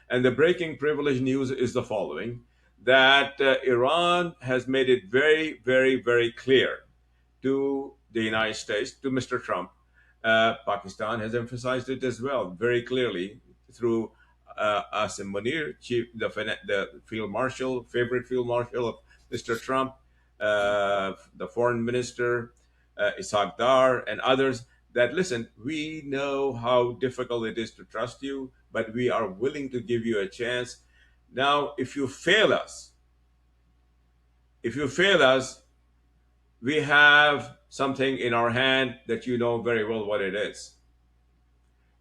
And the breaking privilege news is the following, that Iran has made it very, very, very clear to the United States, to Mr. Trump. Pakistan has emphasized it as well, very clearly through Asim Munir, the field marshal, favorite field marshal of Mr. Trump, the foreign minister, Isaac Dar, and others. That listen, we know how difficult it is to trust you, but we are willing to give you a chance. Now, if you fail us, we have something in our hand that you know very well what it is.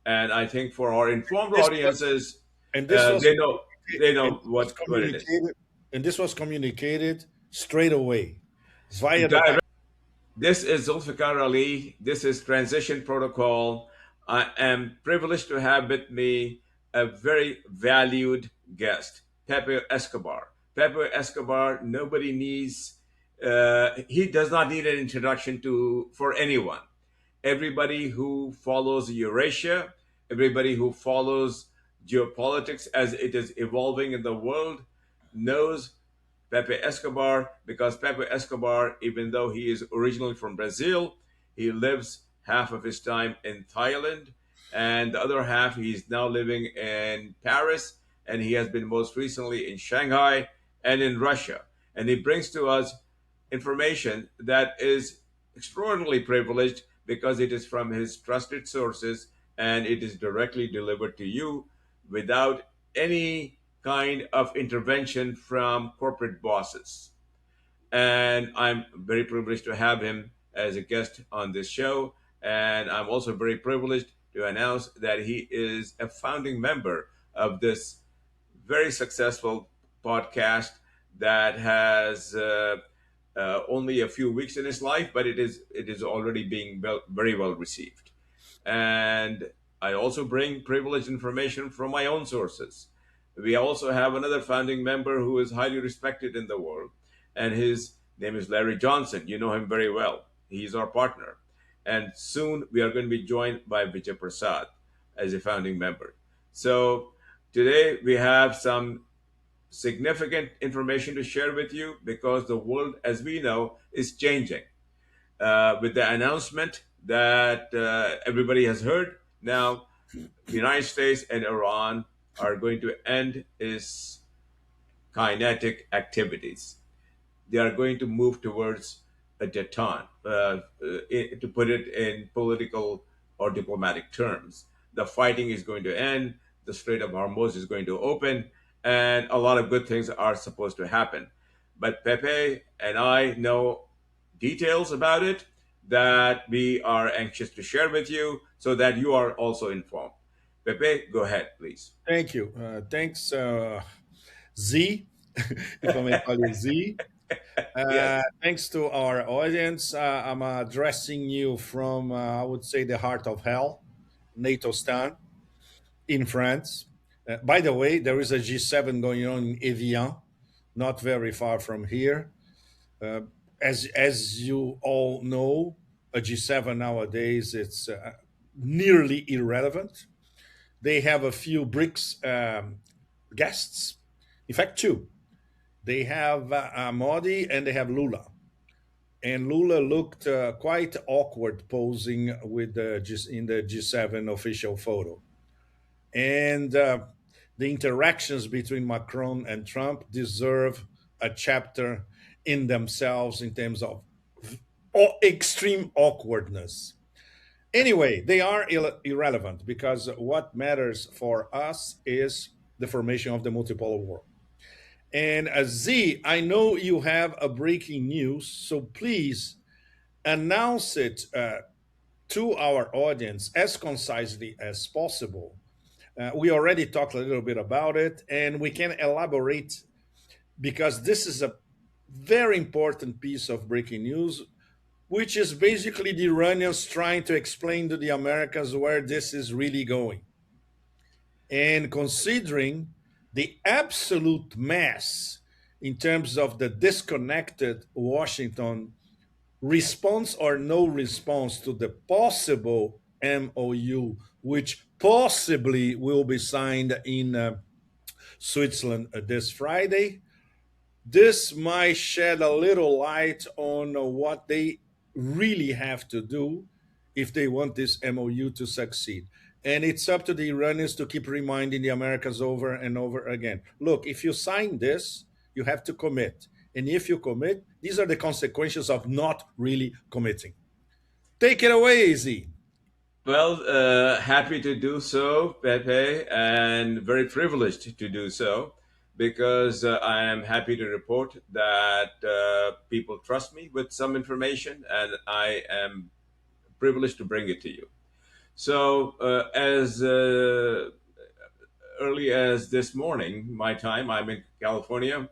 And I think for our informed This was audiences, and this was they and know this was what it is. communicated and this was communicated straight away via the Direct. This is Zulfiqar Ali. This is Transition Protocol. I am privileged to have with me a very valued guest, Pepe Escobar. Pepe Escobar, nobody needs, he does not need an introduction to for anyone. Everybody who follows Eurasia, everybody who follows geopolitics as it is evolving in the world, knows Pepe Escobar because Pepe Escobar, even though he is originally from Brazil, he lives half of his time in Thailand and the other half he's now living in Paris, and he has been most recently in Shanghai and in Russia. And he brings to us information that is extraordinarily privileged because it is from his trusted sources and it is directly delivered to you without any kind of intervention from corporate bosses. And I'm very privileged to have him as a guest on this show. And I'm also very privileged to announce that he is a founding member of this very successful podcast that has only a few weeks in his life, but it is already being very well received. And I also bring privileged information from my own sources. We also have another founding member who is highly respected in the world, and his name is Larry Johnson. You know him very well. He's our partner. And soon we are going to be joined by Vijay Prasad as a founding member. So today we have some significant information to share with you because the world, as we know, is changing. With the announcement that everybody has heard, now the United States and Iran are going to end its kinetic activities. They are going to move towards a détente, to put it in political or diplomatic terms. The fighting is going to end, the Strait of Hormuz is going to open, and a lot of good things are supposed to happen. But Pepe and I know details about it that we are anxious to share with you so that you are also informed. Pepe, go ahead, please. Thank you. Thanks, Z, if I may call you Z. Yes. Thanks to our audience. I'm addressing you from, I would say, the heart of hell, NATO stan in France. By the way, there is a G7 going on in Evian, not very far from here. Uh, as you all know, a G7 nowadays it's nearly irrelevant. They have a few BRICS guests, in fact, two. They have Modi and they have Lula. And Lula looked quite awkward posing with in the G7 official photo. And the interactions between Macron and Trump deserve a chapter in themselves in terms of extreme awkwardness. Anyway, they are irrelevant because what matters for us is the formation of the multipolar world. And Z, I know you have a breaking news, so please announce it to our audience as concisely as possible. We already talked a little bit about it, and we can elaborate because this is a very important piece of breaking news, which is basically the Iranians trying to explain to the Americans where this is really going. And considering the absolute mess in terms of the disconnected Washington response or no response to the possible MOU, which possibly will be signed in Switzerland this Friday. This might shed a little light on what they really have to do if they want this MOU to succeed. And it's up to the Iranians to keep reminding the Americans over and over again, look, if you sign this, you have to commit. And if you commit, these are the consequences of not really committing. Take it away, Z. Well, happy to do so, Pepe, and very privileged to do so because I am happy to report that people trust me with some information and I am privileged to bring it to you. So, as early as this morning, my time, I'm in California.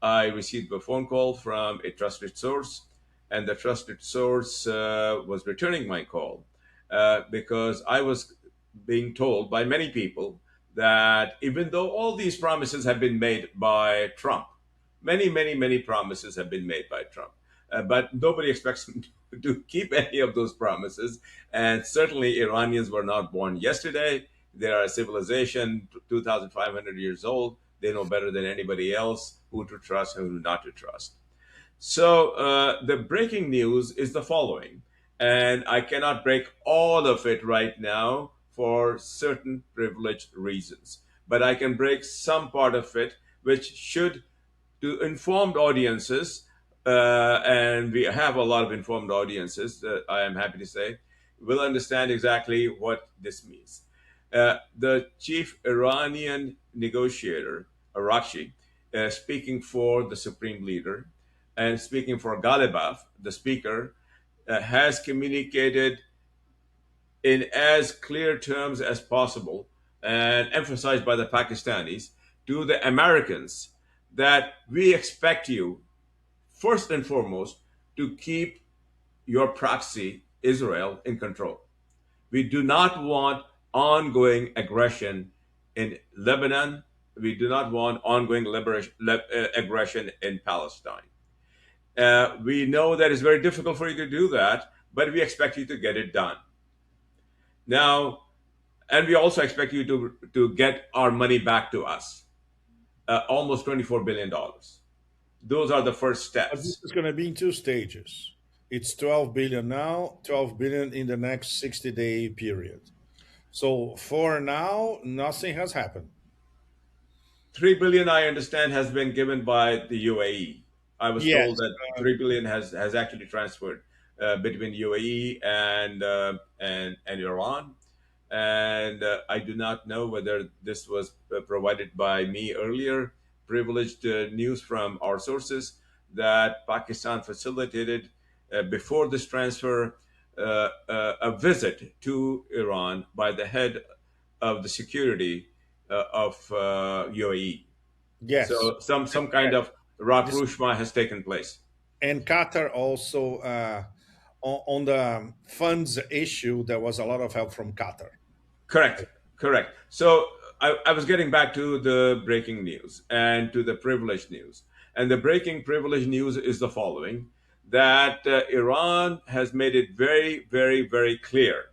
I received a phone call from a trusted source, and the trusted source was returning my call because I was being told by many people that even though all these promises have been made by Trump, many promises have been made by Trump, but nobody expects him to keep any of those promises. And certainly, Iranians were not born yesterday. They are a civilization 2,500 years old. They know better than anybody else who to trust and who not to trust. So the breaking news is the following, and I cannot break all of it right now for certain privileged reasons, but I can break some part of it, which should to informed audiences, and we have a lot of informed audiences, I am happy to say, will understand exactly what this means. The chief Iranian negotiator, Arakshi, speaking for the supreme leader and speaking for Galibaf, the speaker, has communicated in as clear terms as possible and emphasized by the Pakistanis to the Americans that we expect you, first and foremost, to keep your proxy, Israel, in control. We do not want ongoing aggression in Lebanon. We do not want ongoing aggression in Palestine. We know that it's very difficult for you to do that, but we expect you to get it done. Now, and we also expect you to get our money back to us, almost $24 billion. Those are the first But this steps. is going to be in two stages. It's 12 billion now, 12 billion in the next 60-day period. So for now, nothing has happened. 3 billion, I understand, has been given by the UAE. I was told Yes. that 3 billion has actually transferred between UAE and Iran, and I do not know whether this was provided by me earlier. Privileged news from our sources that Pakistan facilitated before this transfer a visit to Iran by the head of the security of UAE. Yes. So some kind of This rapprochement has taken place. and Qatar also on the funds issue, there was a lot of help from Qatar. Correct, correct. So I was getting back to the breaking news and to the privileged news. And the breaking privileged news is the following that Iran has made it very clear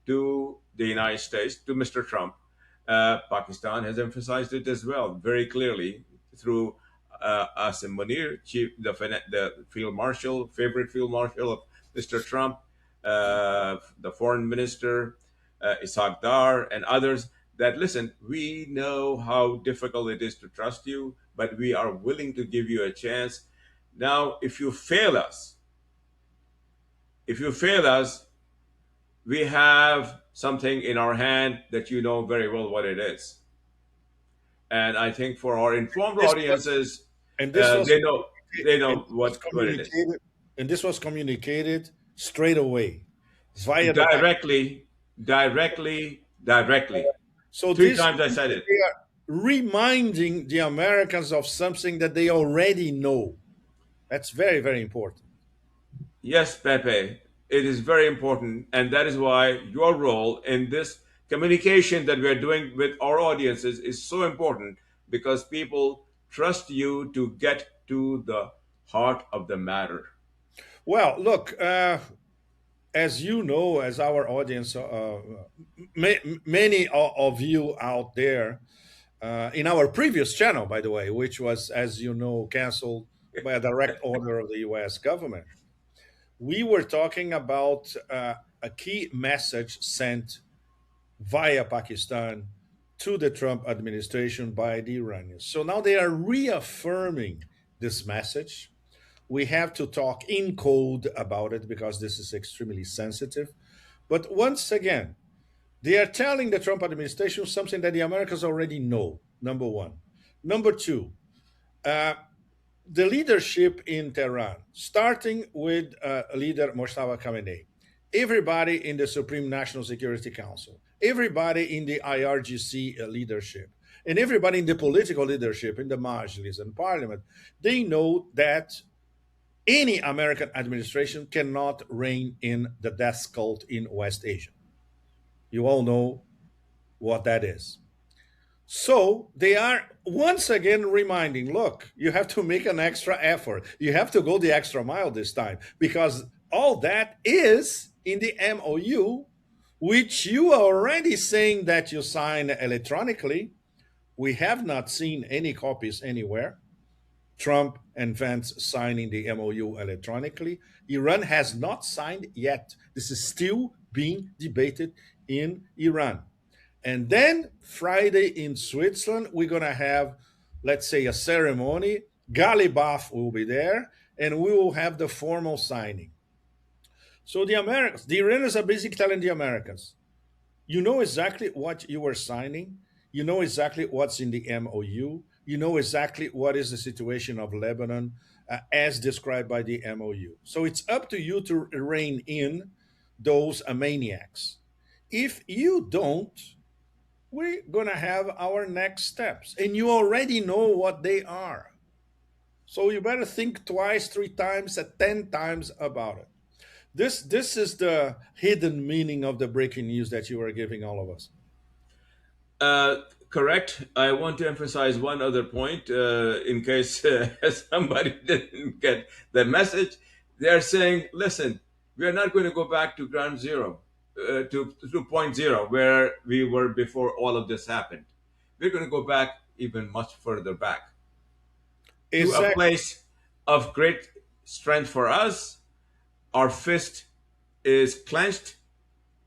to the United States, to Mr. Trump. Pakistan has emphasized it as well, very clearly through Asim Munir, chief, the field marshal, favorite field marshal of Mr. Trump, the foreign minister, Isaac Dar, and others. That listen, we know how difficult it is to trust you, but we are willing to give you a chance. Now, if you fail us, we have something in our hand that you know very well what it is. And I think for our informed This was audiences, and this was they and know this was what it is communicated and this was communicated straight away via the back. directly, directly. So Three this times I means said that it. they are reminding the Americans of something that they already know. That's very important. Yes, Pepe, it is very important, and that is why your role in this communication that we are doing with our audiences is so important because people trust you to get to the heart of the matter. Well, look, as you know, as our audience, many of you out there in our previous channel, by the way, which was, as you know, canceled by a direct order of the US government. We were talking about a key message sent via Pakistan to the Trump administration by the Iranians. So now they are reaffirming this message. We have to talk in code about it because this is extremely sensitive. But once again, they are telling the Trump administration something that the Americans already know, number one. Number two, uh, the leadership in Tehran, starting with leader Mustafa Khamenei, everybody in the Supreme National Security Council, everybody in the IRGC leadership, and everybody in the political leadership in the Majlis and Parliament, they know that any American administration cannot reign in the death cult in West Asia. You all know what that is. So they are once again reminding, look, you have to make an extra effort. You have to go the extra mile this time because all that is in the MOU, which you are already saying that you sign electronically. We have not seen any copies anywhere. Trump and Vance signing the MOU electronically. Iran has not signed yet. This is still being debated in Iran. And then Friday in Switzerland, we're going to have, let's say, a ceremony. Galibaf will be there, and we will have the formal signing. So the Americans, the Iranians are basically telling the Americans, you know exactly what you are signing. You know exactly what's in the MOU. You know exactly what is the situation of Lebanon as described by the MOU. So it's up to you to rein in those maniacs. If you don't, we're going to have our next steps. And you already know what they are. So you better think twice, three times, 10 times about it. This is the hidden meaning of the breaking news that you are giving all of us. Correct. I want to emphasize one other point in case somebody didn't get the message. They're saying, listen, we are not going to go back to ground zero, to point zero, where we were before all of this happened. We're going to go back even much further back to a Exactly. place of great strength for us. Our fist is clenched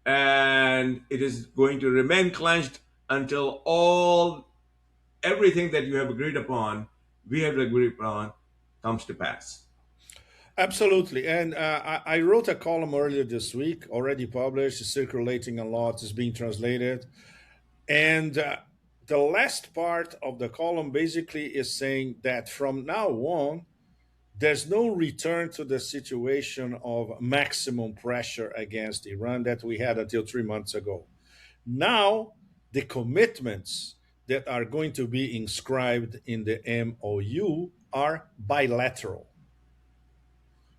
and it is going to remain clenched until all everything that you have agreed upon, we have agreed upon, comes to pass. Absolutely. And I wrote a column earlier this week, already published, circulating a lot, is being translated. And the last part of the column basically is saying that from now on, there's no return to the situation of maximum pressure against Iran that we had until 3 months ago. Now, the commitments that are going to be inscribed in the MOU are bilateral.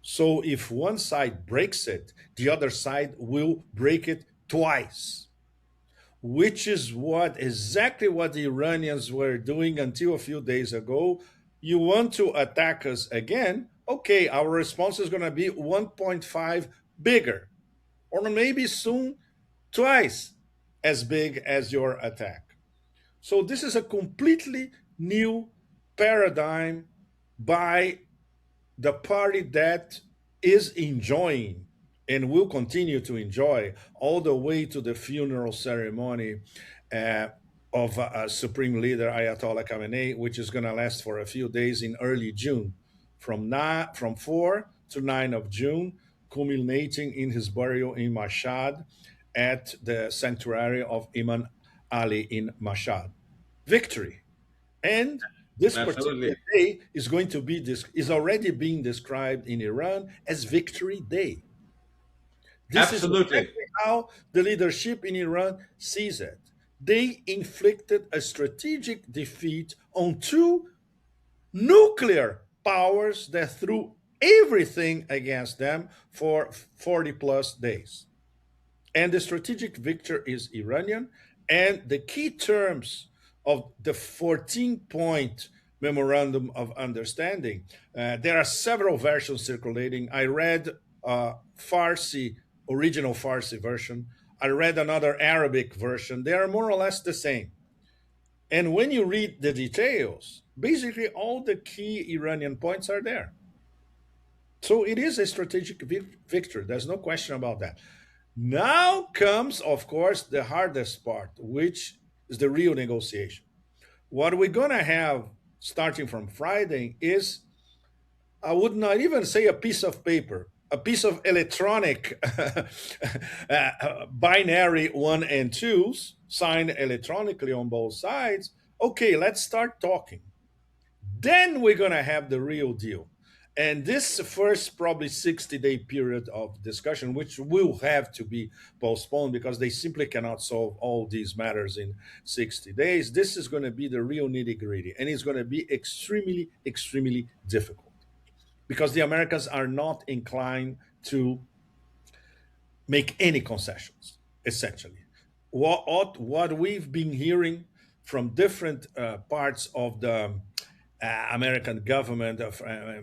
So if one side breaks it, the other side will break it twice, which is what exactly what the Iranians were doing until a few days ago. You want to attack us again? Okay, our response is going to be 1.5 bigger, or maybe soon twice as big as your attack. So this is a completely new paradigm by the party that is enjoying and will continue to enjoy all the way to the funeral ceremony uh, of Supreme Leader Ayatollah Khamenei, which is going to last for a few days in early June, from 4 to 9 of June, culminating in his burial in Mashhad at the sanctuary of Imam Ali in Mashhad. Victory. And this particular Absolutely. day is going to be this is already being described in Iran as Victory Day. This is Absolutely. exactly how the leadership in Iran sees it. They inflicted a strategic defeat on two nuclear powers that threw everything against them for 40 plus days. And the strategic victor is Iranian. And the key terms of the 14-point memorandum of understanding, there are several versions circulating. I read Farsi, original Farsi version. I read another Arabic version. They are more or less the same. And when you read the details, basically all the key Iranian points are there. So it is a strategic victory. There's no question about that. Now comes, of course, the hardest part, which is the real negotiation. What we're going to have starting from Friday is, I would not even say a piece of paper, a piece of electronic binary one and twos signed electronically on both sides. Okay, let's start talking. Then we're going to have the real deal. And this first probably 60-day period of discussion, which will have to be postponed because they simply cannot solve all these matters in 60 days, this is going to be the real nitty gritty. And it's going to be extremely, extremely difficult because the Americans are not inclined to make any concessions, essentially. What we've been hearing from different parts of the American government,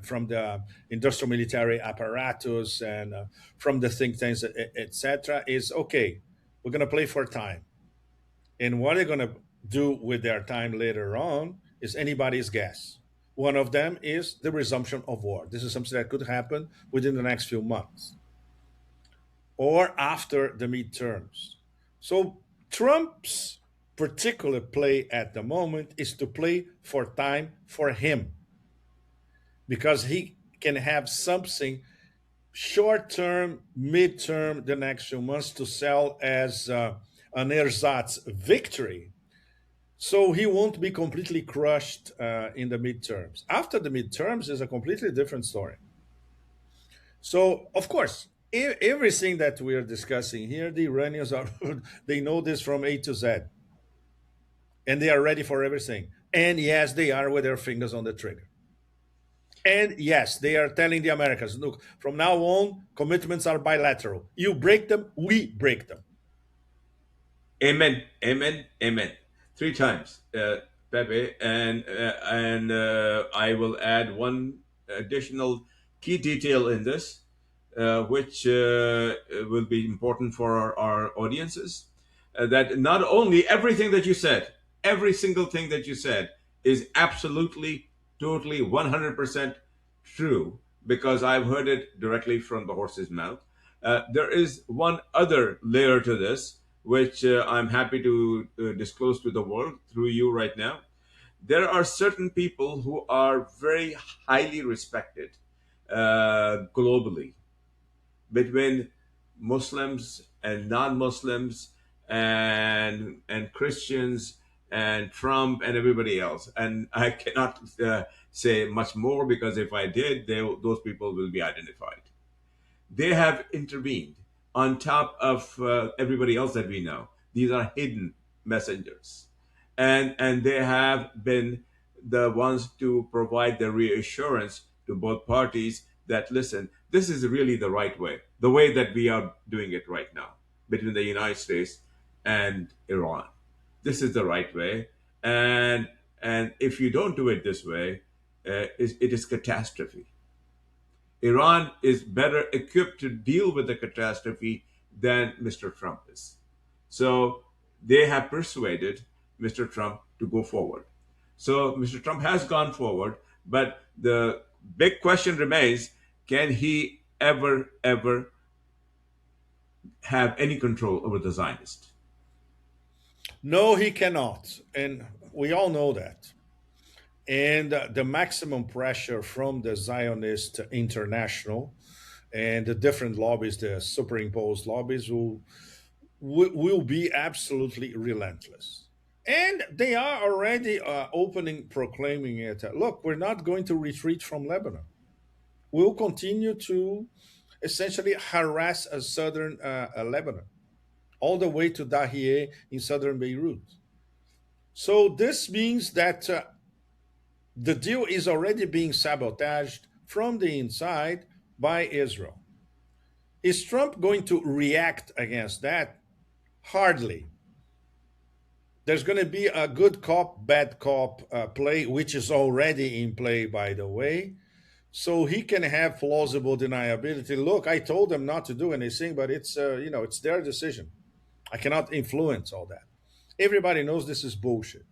from the industrial military apparatus, and from the think tanks, etc., is okay. We're going to play for time, and what they're going to do with their time later on is anybody's guess. One of them is the resumption of war. This is something that could happen within the next few months or after the midterms. So Trump's particular play at the moment is to play for time for him because he can have something short term, mid-term, the next few months to sell as an ersatz victory. So he won't be completely crushed in the midterms. After the midterms is a completely different story. So, of course, everything that we are discussing here, the Iranians are, they know this from A to Z, and they are ready for everything. And yes, they are with their fingers on the trigger. And yes, they are telling the Americans, look, from now on, commitments are bilateral. You break them, we break them. Amen. Amen. Amen. Three times, Pepe, and I will add one additional key detail in this, which will be important for our audiences. That not only everything that you said, every single thing that you said is absolutely, totally, 100% true, because I've heard it directly from the horse's mouth. There is one other layer to this, which I'm happy to disclose to the world through you right now. There are certain people who are very highly respected globally, between Muslims and non-Muslims and Christians and Trump and everybody else. And I cannot say much more because if I did, those people will be identified. They have intervened on top of everybody else that we know. These are hidden messengers, and they have been the ones to provide the reassurance to both parties that listen, this is really the way that we are doing it right now between the United States and Iran. This is the right way, and if you don't do it this way, it is catastrophe. Iran is better equipped to deal with the catastrophe than Mr. Trump is. So they have persuaded Mr. Trump to go forward. So Mr. Trump has gone forward, but the big question remains, can he ever have any control over the Zionist? No, he cannot. And we all know that. And the maximum pressure from the Zionist International and the different lobbies, the superimposed lobbies, will be absolutely relentless. And they are already opening, proclaiming it. Look, we're not going to retreat from Lebanon. We'll continue to essentially harass southern Lebanon, all the way to Dahieh in southern Beirut. So this means that the deal is already being sabotaged from the inside by Israel. Is Trump going to react against that? Hardly. There's going to be a good cop, bad cop play, which is already in play, by the way. So he can have plausible deniability. Look, I told them not to do anything, but it's their decision. I cannot influence all that. Everybody knows this is bullshit.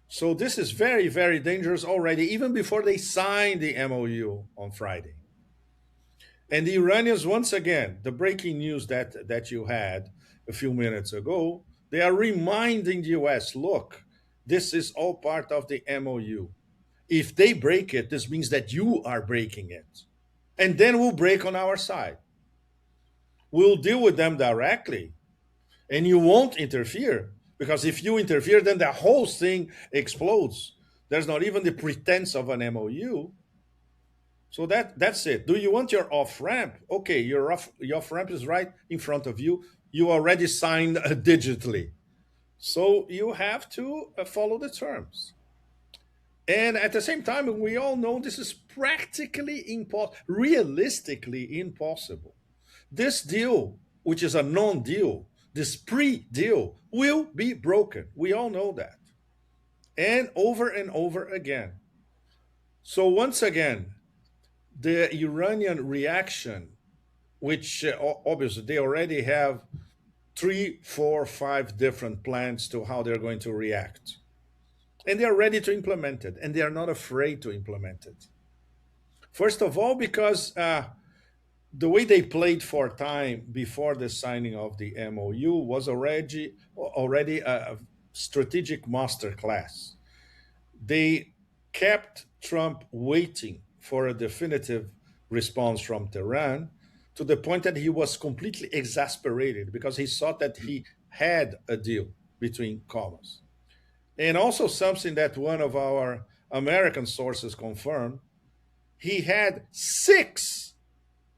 So this is very, very dangerous already, even before they signed the MOU on Friday. And the Iranians, once again, the breaking news that you had a few minutes ago, they are reminding the US, look, this is all part of the MOU. If they break it, this means that you are breaking it. And then we'll break on our side. We'll deal with them directly, and you won't interfere. Because if you interfere, then the whole thing explodes. There's not even the pretense of an MOU. So that's it. Do you want your off ramp? Okay, your off ramp is right in front of you. You already signed digitally. So you have to follow the terms. And at the same time, we all know this is practically impossible, realistically impossible. This deal, which is a non deal, this pre deal, will be broken. We all know that. And over again. So, once again, the Iranian reaction, which obviously they already have three, four, five different plans to how they're going to react. And they are ready to implement it, and they are not afraid to implement it. First of all, because the way they played for time before the signing of the MOU was already a strategic masterclass. They kept Trump waiting for a definitive response from Tehran to the point that he was completely exasperated because he thought that he had a deal between commas. And also, something that one of our American sources confirmed, he had six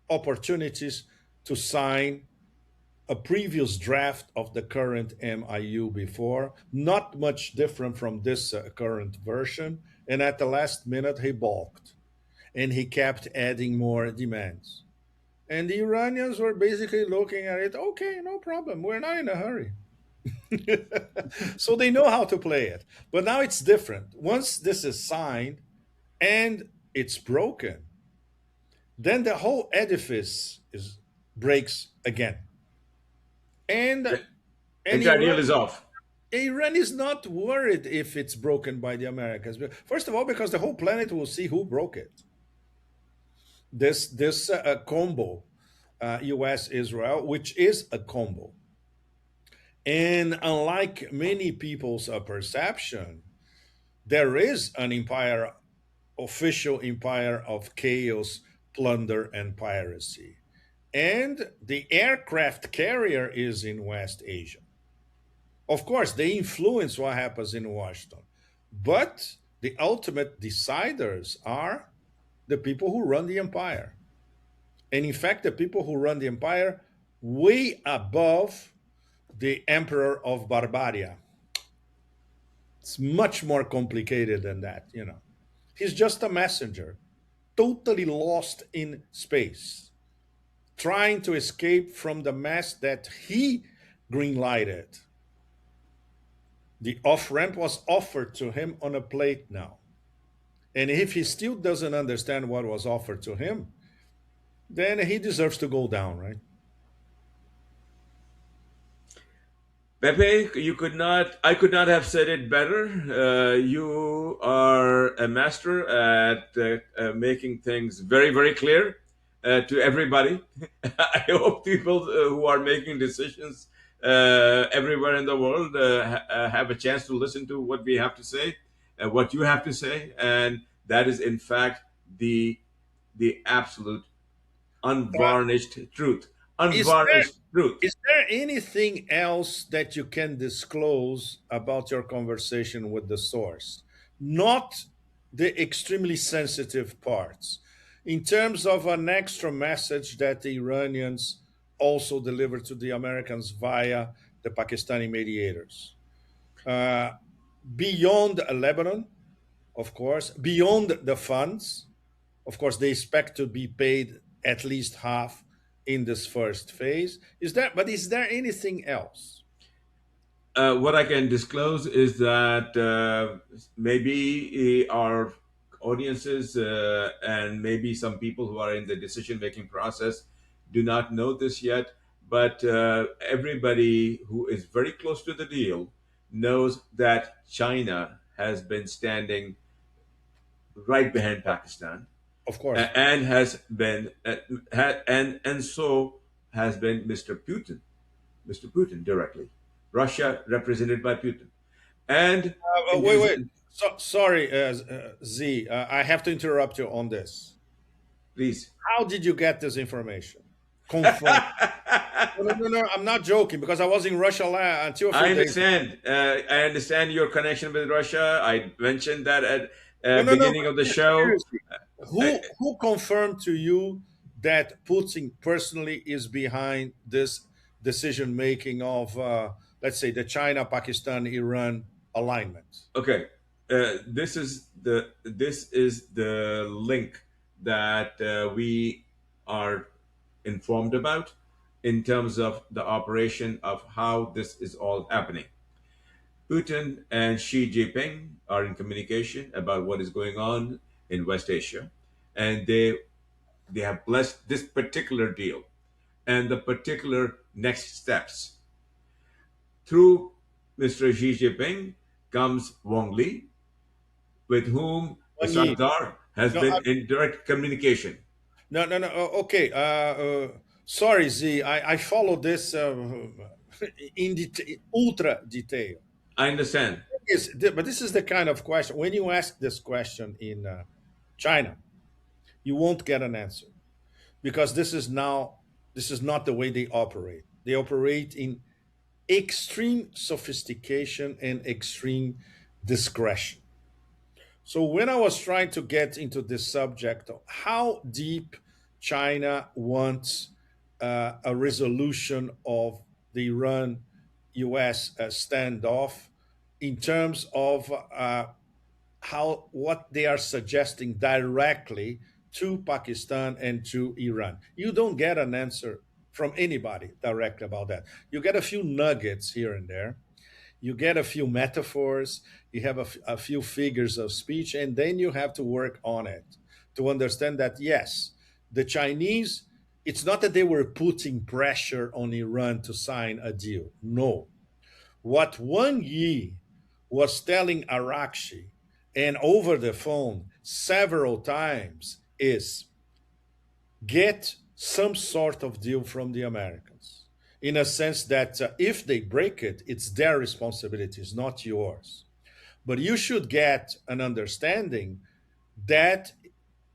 opportunities to sign a previous draft of the current MIU before, not much different from this current version. And at the last minute, he balked and he kept adding more demands. And the Iranians were basically looking at it, okay, no problem, we're not in a hurry. So they know how to play it. But now it's different. Once this is signed and it's broken, then the whole edifice breaks again. And The and entire deal is off. Iran is not worried if it's broken by the Americans. First of all, because the whole planet will see who broke it. This combo, U.S. Israel, which is a combo, and unlike many people's perception, there is an empire, official empire of chaos, plunder, and piracy, and the aircraft carrier is in West Asia. Of course, they influence what happens in Washington, but the ultimate deciders are the people who run the empire. And in fact, the people who run the empire way above the emperor of Barbaria. It's much more complicated than that. He's just a messenger, totally lost in space, trying to escape from the mess that he greenlighted. The off ramp was offered to him on a plate now. And if he still doesn't understand what was offered to him, then he deserves to go down, right? Pepe, you could not. I could not have said it better. You are a master at making things very, very clear to everybody. I hope people who are making decisions everywhere in the world have a chance to listen to what we have to say, what you have to say, and that is in fact the absolute Uh, unvarnished truth. is there Unvarnished truth. is there anything else that you can disclose about your conversation with the source? Not the extremely sensitive parts. In terms of an extra message that the Iranians also delivered to the Americans via the Pakistani mediators. Uh, Beyond Lebanon, of course, beyond the funds, of course, they expect to be paid at least half in this first phase. Is there anything else? What I can disclose is that maybe our audiences and maybe some people who are in the decision making process do not know this yet, but everybody who is very close to the deal knows that China has been standing right behind Pakistan, Of course. and has been and so has been Mr. Putin directly, Russia represented by Putin, and in Wait, New wait. Zealand, Sorry, Z. I have to interrupt you on this. please. How did you get this information? Confirm. No, no, no, no. I'm not joking because I was in Russia until a few I days ago. understand. I understand your connection with Russia. I mentioned that at No, no, no. beginning of the But show. seriously, Uh, who confirmed to you that Putin personally is behind this decision making of, let's say, the China, Pakistan, Iran alignment? okay, this is the link that we are informed about in terms of the operation of how this is all happening. Putin and Xi Jinping are in communication about what is going on in West Asia, and they have blessed this particular deal and the particular next steps. Through Mr. Xi Jinping comes Wang Li, with whom Wang Yi. Sardar has No, been in direct communication. no, no, no. Okay. Sorry, Z. I follow this in ultra detail. I understand. But this is the kind of question. When you ask this question in China, you won't get an answer because this is not the way they operate. They operate in extreme sophistication and extreme discretion. So when I was trying to get into this subject of how deep China wants a resolution of the Iran US standoff in terms of how what they are suggesting directly to Pakistan and to Iran. You don't get an answer from anybody directly about that. You get a few nuggets here and there, you get a few metaphors, you have a few figures of speech, and then you have to work on it to understand that, yes, the Chinese, it's not that they were putting pressure on Iran to sign a deal. No. What Wang Yi was telling Arakshi and over the phone several times is get some sort of deal from the Americans, in a sense that if they break it, it's their responsibility, it's not yours. But you should get an understanding that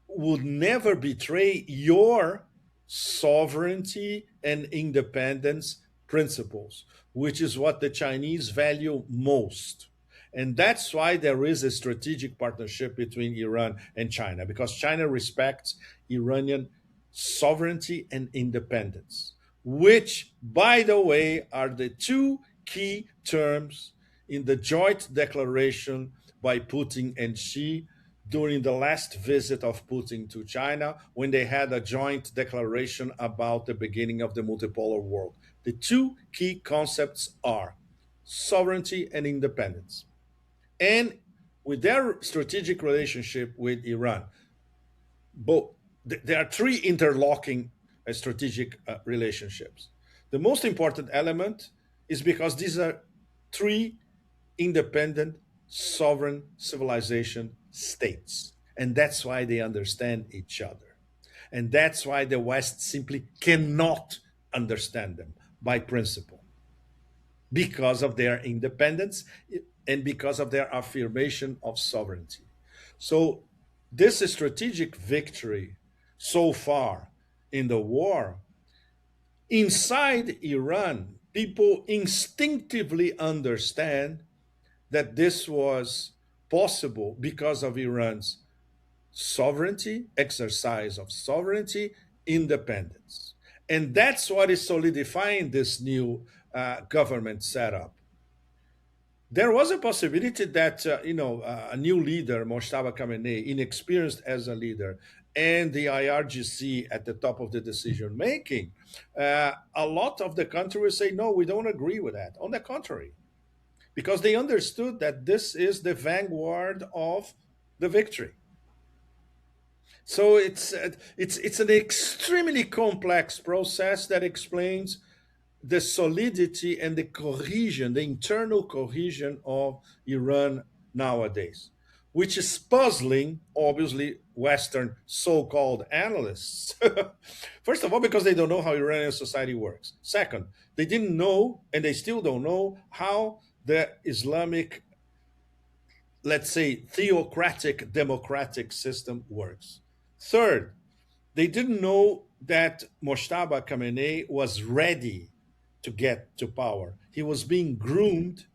would never betray your sovereignty and independence principles, which is what the Chinese value most. And that's why there is a strategic partnership between Iran and China, because China respects Iranian sovereignty and independence, which, by the way, are the two key terms in the joint declaration by Putin and Xi during the last visit of Putin to China, when they had a joint declaration about the beginning of the multipolar world. The two key concepts are sovereignty and independence. And with their strategic relationship with Iran, both there are three interlocking strategic relationships. The most important element is because these are three independent, sovereign civilization states. And that's why they understand each other. And that's why the West simply cannot understand them by principle because of their independence and because of their affirmation of sovereignty. So, this strategic victory so far in the war, inside Iran, people instinctively understand that this was possible because of Iran's sovereignty, exercise of sovereignty, independence. And that's what is solidifying this new government setup. There was a possibility that a new leader, Moshtaba Khamenei, inexperienced as a leader, and the IRGC at the top of the decision making, a lot of the country will say, no, we don't agree with that. On the contrary, because they understood that this is the vanguard of the victory. So it's an extremely complex process that explains the solidity and the cohesion, the internal cohesion of Iran nowadays, which is puzzling, obviously, Western so called analysts. First of all, because they don't know how Iranian society works. Second, they didn't know, and they still don't know, how the Islamic, let's say, theocratic democratic system works. Third, they didn't know that Moshtaba Khamenei was ready to get to power. He was being groomed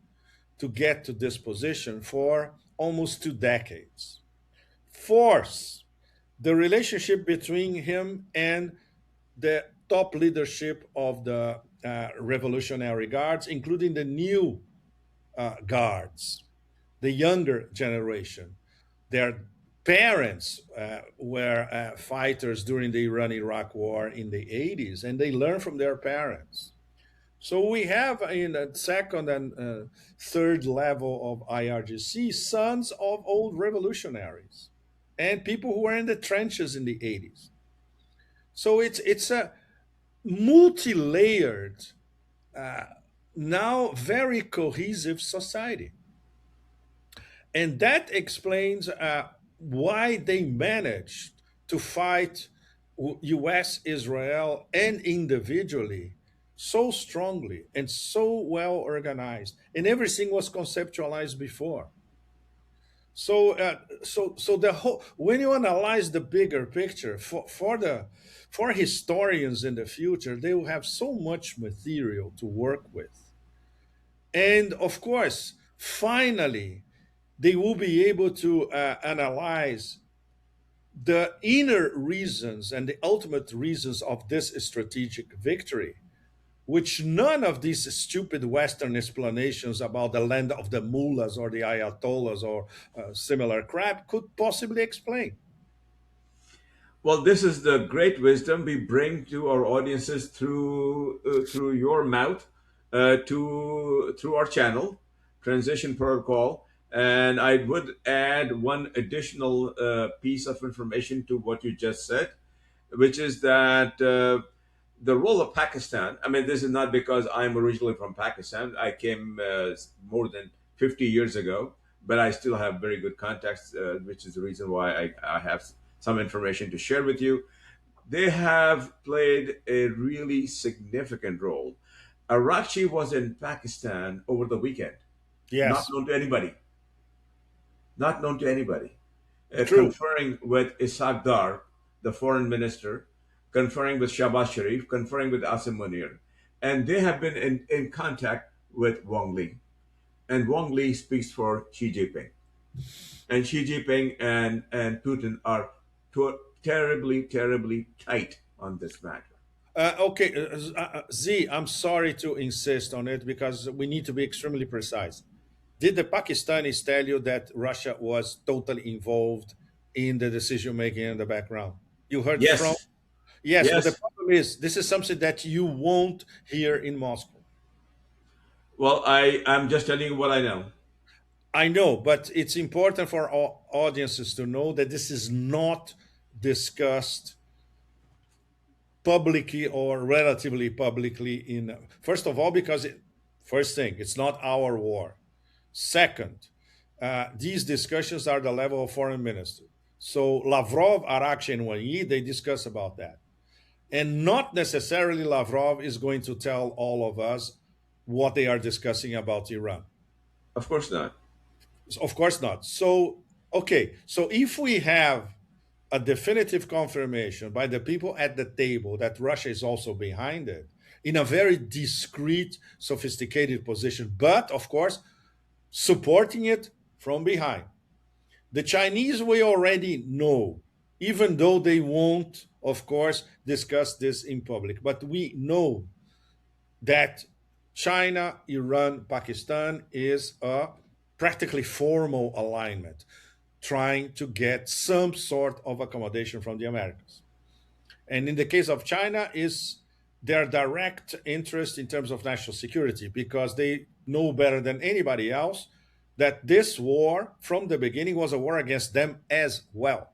to get to this position for almost 2 decades. Fourth, the relationship between him and the top leadership of the Revolutionary Guards, including the new guards, the younger generation. Their parents were fighters during the Iran Iraq War in the 80s, and they learned from their parents. So we have in the second and third level of IRGC sons of old revolutionaries and people who were in the trenches in the 80s. So it's a multi-layered, uh, now very cohesive society. And that explains why they managed to fight US, Israel, and individually so strongly and so well organized. And everything was conceptualized before. So the whole, when you analyze the bigger picture for historians in the future, they will have so much material to work with. And of course, finally, they will be able to analyze the inner reasons and the ultimate reasons of this strategic victory, which none of these stupid Western explanations about the land of the mullahs or the ayatollahs or similar crap could possibly explain. Well, this is the great wisdom we bring to our audiences through your mouth, to through our channel, Transition Protocol. And I would add one additional piece of information to what you just said, which is that the role of Pakistan. I mean, this is not because I'm originally from Pakistan. I came more than 50 years ago, but I still have very good contacts, which is the reason why I have some information to share with you. They have played a really significant role. Arakchi was in Pakistan over the weekend, not Yes, known to anybody, not known to anybody, true. conferring with Ishaq Dar, the foreign minister, conferring with Shahbaz Sharif, conferring with Asim Munir. And they have been in contact with Wang Li. And Wang Li speaks for Xi Jinping. And Xi Jinping and Putin are terribly, terribly tight on this matter. Okay, Z, I'm sorry to insist on it because we need to be extremely precise. Did the Pakistanis tell you that Russia was totally involved in the decision making in the background? You heard from? Yes, Yes, but the yes. problem is this is something that you won't hear in Moscow. Well, I'm just telling you what I know. I know, but it's important for all audiences to know that this is not discussed publicly or relatively publicly in first of all because first thing, it's not our war. Second, these discussions are the level of foreign minister. So Lavrov, Arakchi, and Wang Yi, they discuss about that. And not necessarily Lavrov is going to tell all of us what they are discussing about Iran. Of course not. Of course not. So, okay, so if we have a definitive confirmation by the people at the table that Russia is also behind it in a very discreet, sophisticated position, but of course, supporting it from behind. The Chinese, we already know, even though they won't, of course, discuss this in public, but we know that China, Iran, Pakistan is a practically formal alignment, trying to get some sort of accommodation from the Americans. And in the case of China, is their direct interest in terms of national security, because they know better than anybody else that this war from the beginning was a war against them as well.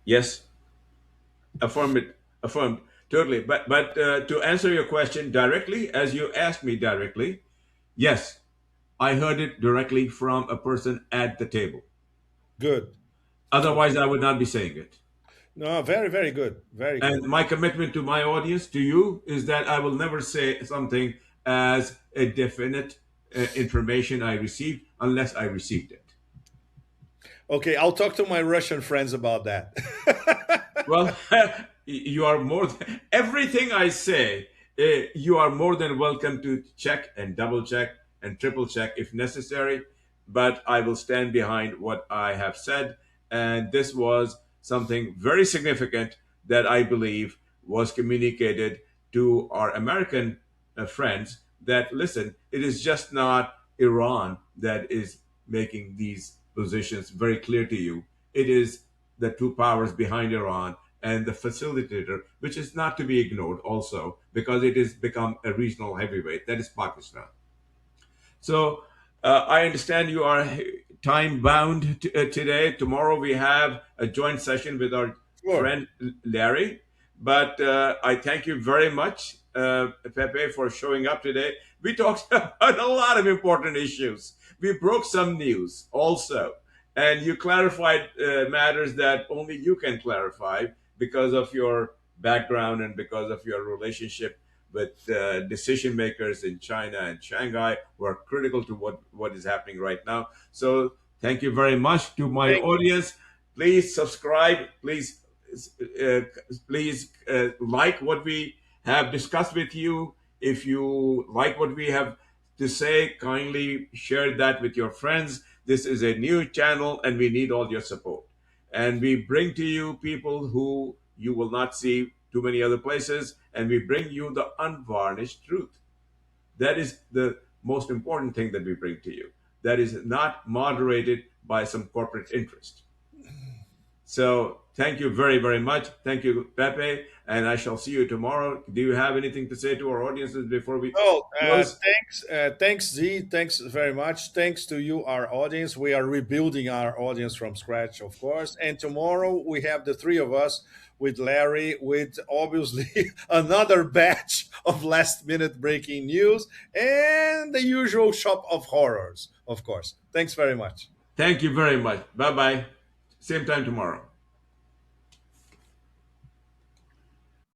Yes, affirm it, affirmed totally. But to answer your question directly, as you asked me directly, yes, I heard it directly from a person at the table. Good. Otherwise, Okay. I would not be saying it. No, very, very good. Very And good. my commitment to my audience, to you, is that I will never say something as a definite information I received unless I received it. Okay, I'll talk to my Russian friends about that. Well, you are more than, everything I say, you are more than welcome to check and double check and triple check if necessary. But I will stand behind what I have said. And this was something very significant that I believe was communicated to our American friends that listen, it is just not Iran that is making these positions very clear to you. It is the two powers behind Iran and the facilitator, which is not to be ignored also because it has become a regional heavyweight, that is Pakistan. So I understand you are time bound today. Tomorrow we have a joint session with our Sure. friend Larry. But I thank you very much, Pepe, for showing up today. We talked about a lot of important issues. We broke some news also. And you clarified matters that only you can clarify because of your background and because of your relationship with decision makers in China and Shanghai who are critical to what is happening right now. So thank you very much to my Thank you. audience. Please subscribe. Uh, please like what we have discussed with you. If you like what we have to say, kindly share that with your friends. This is a new channel and we need all your support. And we bring to you people who you will not see too many other places, and we bring you the unvarnished truth. That is the most important thing that we bring to you. That is not moderated by some corporate interest. So thank you very, very much. Thank you, Pepe, and I shall see you tomorrow. Do you have anything to say to our audiences before we Oh, close? thanks, Z. Thanks very much. Thanks to you, our audience. We are rebuilding our audience from scratch, of course. And tomorrow we have the three of us with Larry, with obviously another batch of last minute breaking news and the usual shop of horrors, of course. Thanks very much. Thank you very much. Bye bye. Same time tomorrow.